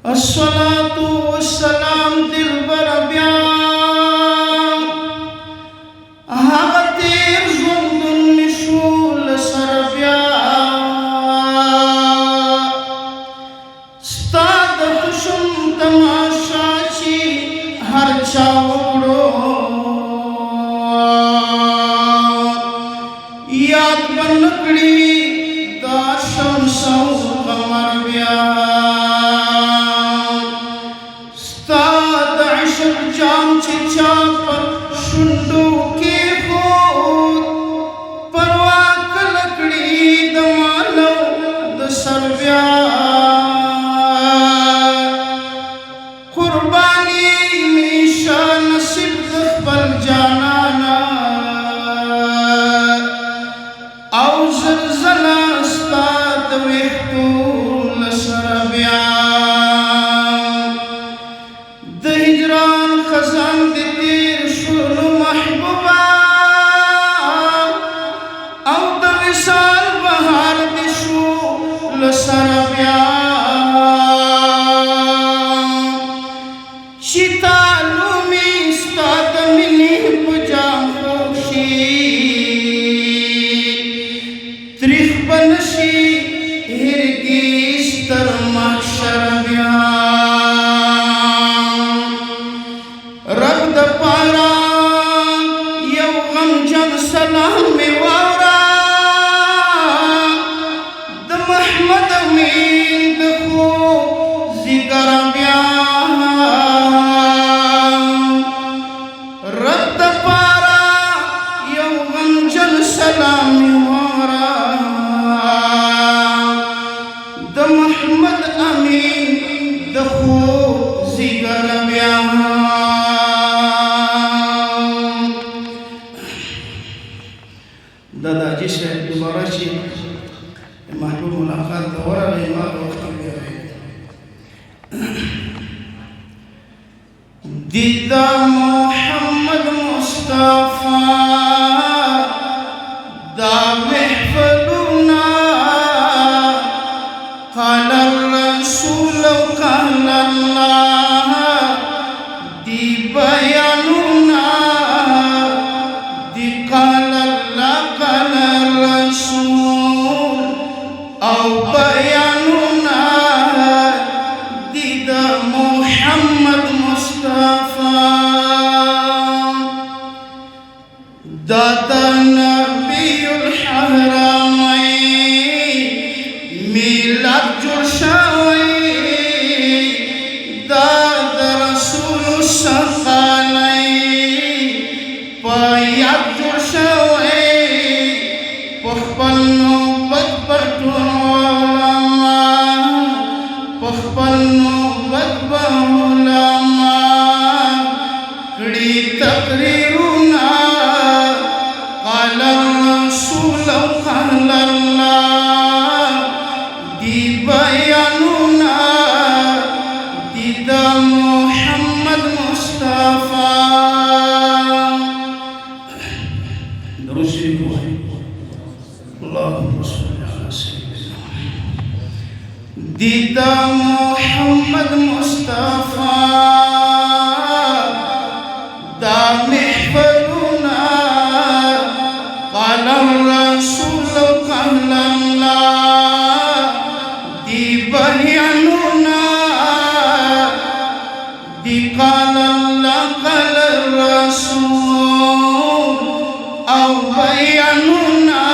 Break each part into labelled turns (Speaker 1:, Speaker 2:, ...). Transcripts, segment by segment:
Speaker 1: الصلاة والسلام دلبر بیا هغه تیر ژوندون مې شو له سره بیا ستا د حسن تماشا چې هر چا وکړو یاد به نه کړي دا شمس او قمر بیا جام چې چا پر شونډو کېښود پروا کله کړي د مالو د سر بیا قرباني مې شه نصیب د خپل جانانه او زلزله ستا د ویښتو له سره بیا د هجران خزان دې تیر شو نو محبوبه او د وصال بهار دې شو له سره بیا چې تا لومې ستا د مینې په جام خوږ شي تریخ به نه شي هرګیز تر محشر بیا رب د پارا یو غمجن سلام می واورا د محمد امین د خو ذکر بیا رب د پارا یو غمجن سلام می واورا د محمد امین د خو ذکر بیا دادا جی صاحب دوباره چې محبوب ملاقات ته ورغی ما ته وخت بیاوی دیدا محمد مصطفی دا محفلنا قال الرسول قال الله دی بیاننا دی قال او بیاننا دی د محمد مصطفی دا د نبی الحرمین میلاد جوړ شوی دا د رسول ثقلین په یاد جوړ شوی په خپل نوبت پر خپل نوبت به علما کړي تقریرونه قال الرسول قال الله دی بیانونه دی د محمد مصطفی درود شریف اللهم صل على سيدنا دی د محمد مصطفی دا محفلنا قال الرسول قال الله دی بیاننا دی قال الله قال الرسول او بیاننا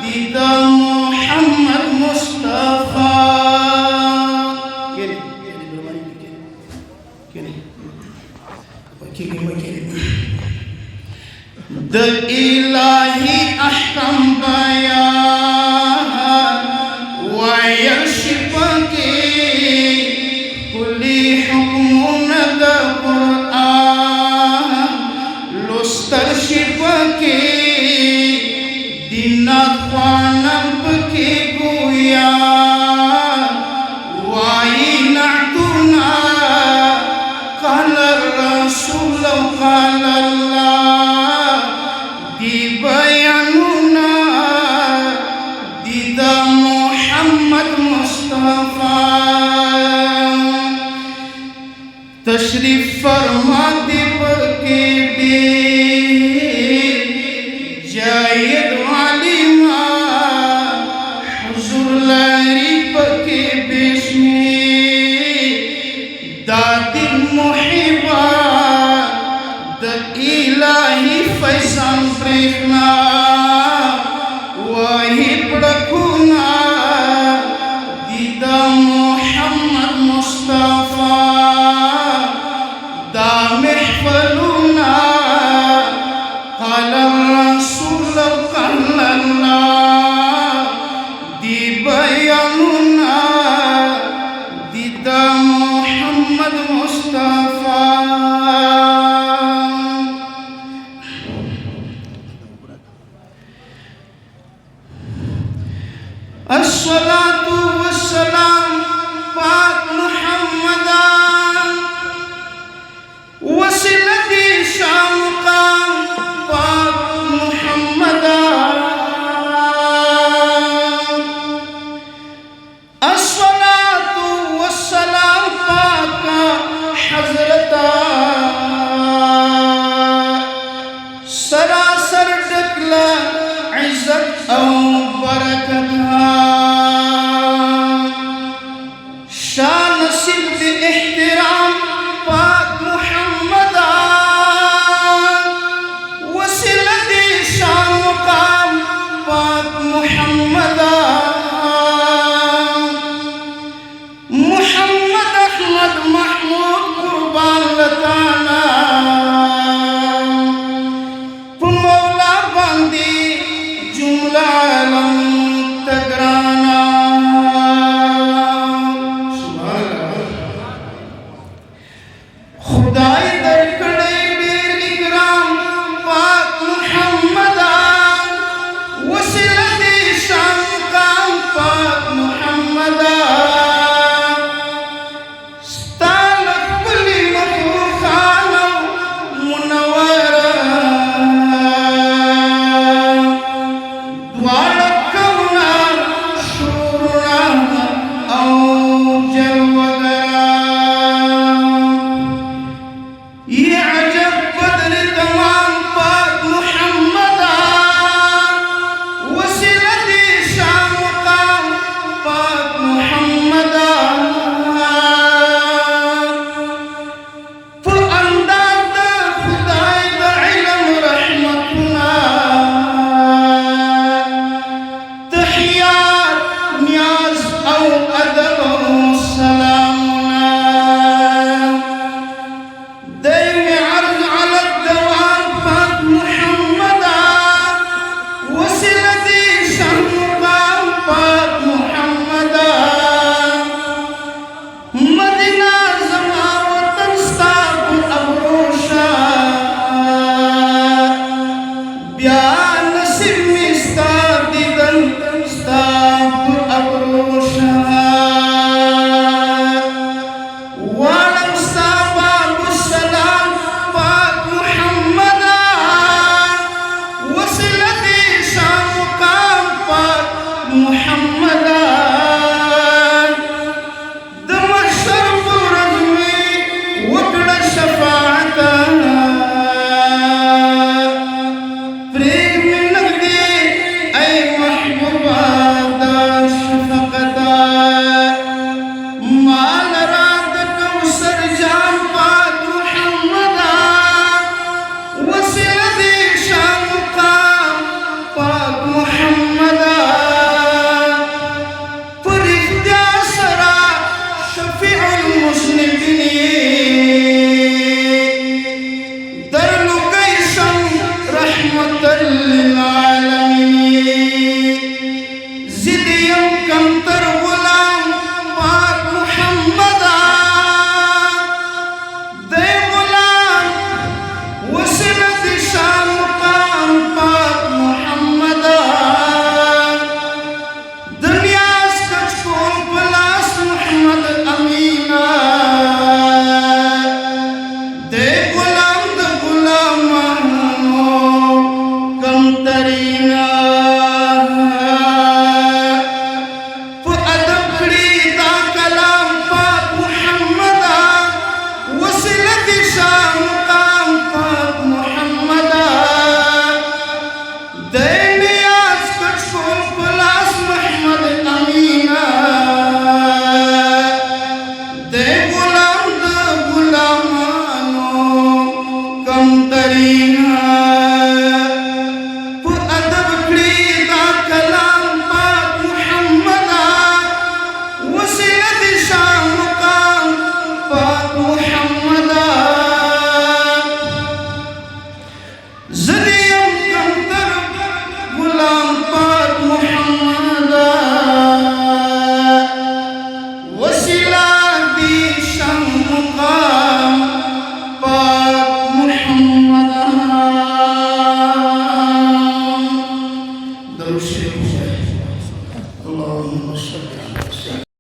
Speaker 1: دی د محمد مصطفی د الهی احکام بیان ویل شپږی کلی حکمونه د قرآن لوستل شپږی دین خوانم پکې ګویا وای نعتنا قال الرسول قال الله دی بیاننا دی د محمد مصطفی तशरीफ फरमा दे पके दे जायद वाली माँ हुजूर लारी पके बेशमी दादी मुहिबा द इलाही फैसान प्रेखना वही पड़कुना दीदा मोहम्मद मुस्तफा दा महफलुना क़ाला रसूल कल्लल्ला दी बयानुना दीदा मोहम्मद मुस्तफा अस्सलातु वस्सलाम पाक मुहम्मदा वसीलती शामकाम पाक मुहम्मदा अस्सलातु वस्सलाम पाक हजरता सरासर डकला इज्जत और बरकत शान सिद्ध